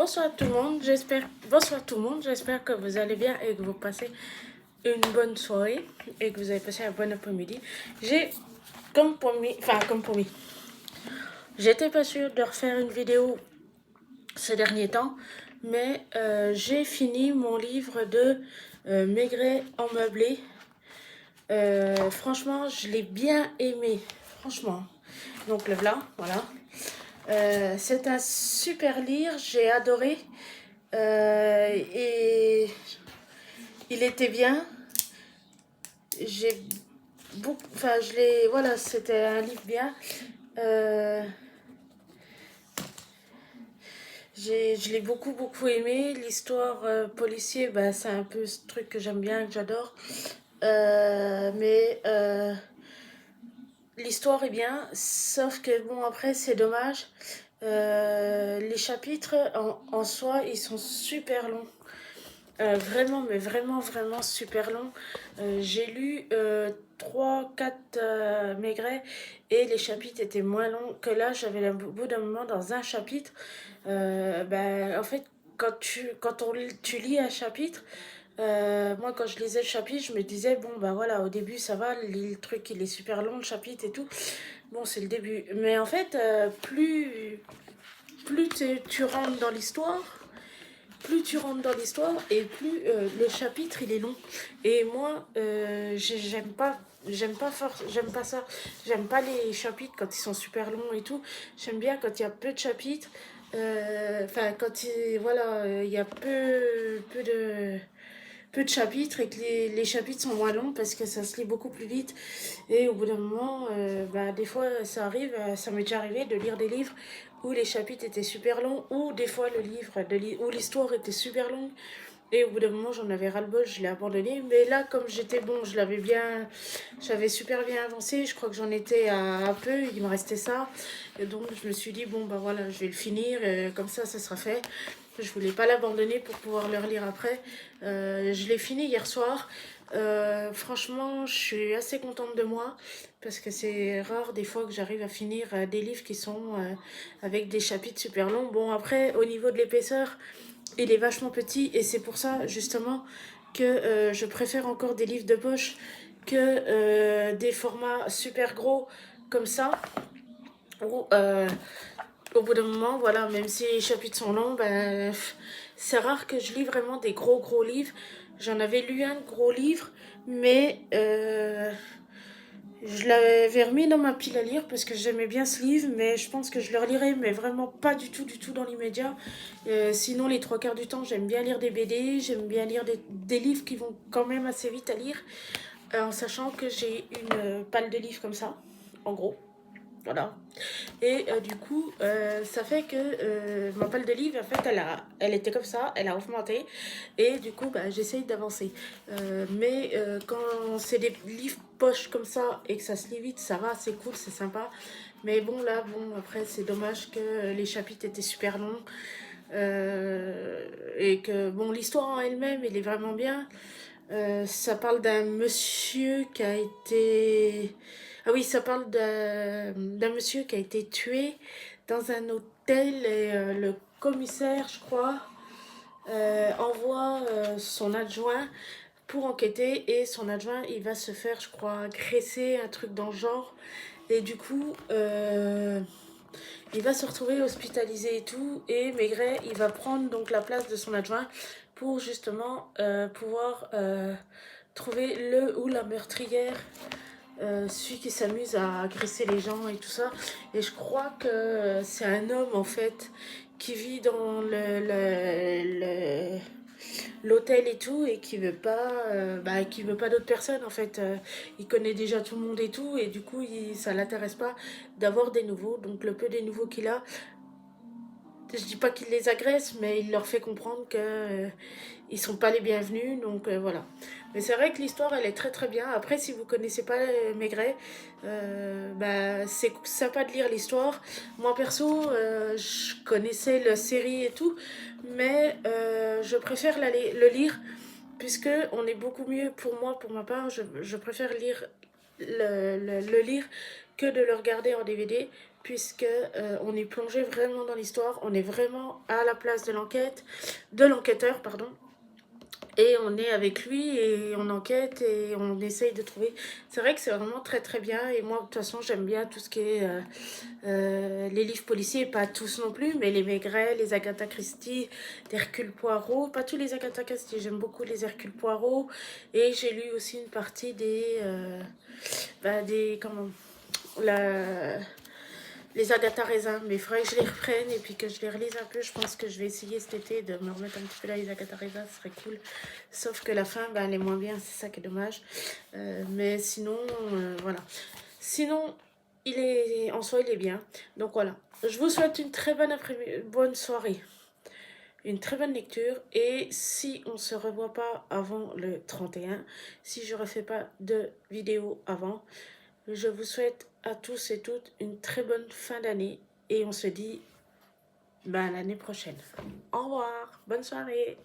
Bonsoir tout le monde, j'espère que vous allez bien et que vous passez une bonne soirée et que vous avez passé un bon après-midi. J'ai, comme promis, j'étais pas sûre de refaire une vidéo ces derniers temps, mais j'ai fini mon livre de Maigret en meublé. Franchement, je l'ai bien aimé, franchement. Donc le voilà. C'est un super livre, j'ai adoré. Et il était bien. J'ai beaucoup, enfin je l'ai, voilà, c'était un livre bien. Euh, je l'ai beaucoup aimé. L'histoire policier, bah, c'est un peu ce truc que j'aime bien, que j'adore. Mais l'histoire est bien, sauf que bon après c'est dommage. Les chapitres en soi, ils sont super longs. Vraiment, mais vraiment super long. J'ai lu 3-4 Maigret et les chapitres étaient moins longs que là. J'avais au bout d'un moment dans un chapitre. En fait, tu lis un chapitre, moi quand je lisais le chapitre, je me disais, bon bah voilà, au début ça va, le truc il est super long, le chapitre et tout. Bon, c'est le début. Mais en fait, plus tu rentres dans l'histoire, et plus le chapitre il est long. Et moi j'aime pas ça. J'aime pas les chapitres quand ils sont super longs et tout. J'aime bien quand il y a peu de chapitres. Enfin quand il y a peu de chapitres et que les chapitres sont moins longs parce que ça se lit beaucoup plus vite. Et au bout d'un moment, des fois ça arrive, ça m'est déjà arrivé de lire des livres où les chapitres étaient super longs, ou des fois où l'histoire était super longue. Et au bout d'un moment, j'en avais ras-le-bol, je l'ai abandonné. Mais là, comme j'étais bon, j'avais super bien avancé. Je crois que j'en étais à un peu, il me restait ça. Et donc, je me suis dit, bon, bah voilà, je vais le finir, comme ça sera fait. Je voulais pas l'abandonner pour pouvoir le relire après. Je l'ai fini hier soir. Franchement, je suis assez contente de moi parce que c'est rare des fois que j'arrive à finir des livres qui sont avec des chapitres super longs. Bon, après, au niveau de l'épaisseur, il est vachement petit et c'est pour ça justement que je préfère encore des livres de poche que des formats super gros comme ça où au bout d'un moment, voilà, même si les chapitres sont longs, ben, c'est rare que je lis vraiment des gros livres. J'en avais lu un gros livre, mais je l'avais remis dans ma pile à lire parce que j'aimais bien ce livre, mais je pense que je le relirai, mais vraiment pas du tout dans l'immédiat. Sinon, les trois quarts du temps, j'aime bien lire des BD, j'aime bien lire des livres qui vont quand même assez vite à lire, en sachant que j'ai une palle de livres comme ça, en gros. Voilà. Et du coup, ça fait que ma palle de livres, en fait, elle était comme ça, elle a augmenté. Et du coup, bah, j'essaye d'avancer. Mais quand c'est des livres poches comme ça et que ça se lit vite, ça va, c'est cool, c'est sympa. Mais bon, là, bon, après, c'est dommage que les chapitres étaient super longs. Et que, bon, l'histoire en elle-même, elle est vraiment bien. Ça parle d'un monsieur qui a été... Ah oui, ça parle d'un monsieur qui a été tué dans un hôtel et le commissaire, je crois, envoie son adjoint pour enquêter et son adjoint, il va se faire, je crois, agresser, un truc dans le genre. Et du coup, il va se retrouver hospitalisé et tout. Et Maigret, il va prendre donc la place de son adjoint pour justement pouvoir trouver le ou la meurtrière, celui qui s'amuse à agresser les gens et tout ça. Et je crois que c'est un homme en fait qui vit dans l'hôtel et tout et qui veut pas d'autres personnes en fait. Il connaît déjà tout le monde et tout et du coup ça l'intéresse pas d'avoir des nouveaux. Donc le peu des nouveaux qu'il a, je dis pas qu'il les agresse, mais il leur fait comprendre que ils sont pas les bienvenus, donc voilà. Mais c'est vrai que l'histoire elle est très bien. Après, si vous connaissez pas Maigret, c'est sympa de lire l'histoire. Moi perso, je connaissais la série et tout, mais je préfère le lire puisque on est beaucoup mieux pour moi, pour ma part, je préfère lire le lire que de le regarder en DVD puisque on est plongé vraiment dans l'histoire, on est vraiment à la place de l'enquêteur, pardon. Et on est avec lui et on enquête et on essaye de trouver. C'est vrai que c'est vraiment très très bien. Et moi, de toute façon, j'aime bien tout ce qui est les livres policiers. Pas tous non plus, mais les Maigret, les Agatha Christie, les Hercule Poirot. Pas tous les Agatha Christie, j'aime beaucoup les Hercule Poirot. Et j'ai lu aussi une partie comment, la, les Agatha Raisin, mais il faudrait que je les reprenne et puis que je les relise un peu. Je pense que je vais essayer cet été de me remettre un petit peu là les Agatha Raisin, ce serait cool. Sauf que la fin, elle est moins bien, c'est ça qui est dommage. Mais sinon, voilà. Sinon, en soi, il est bien. Donc voilà. Je vous souhaite une très bonne soirée, une très bonne lecture. Et si on se revoit pas avant le 31, si je refais pas de vidéo avant, je vous souhaite à tous et toutes une très bonne fin d'année et on se dit à l'année prochaine. Au revoir, bonne soirée.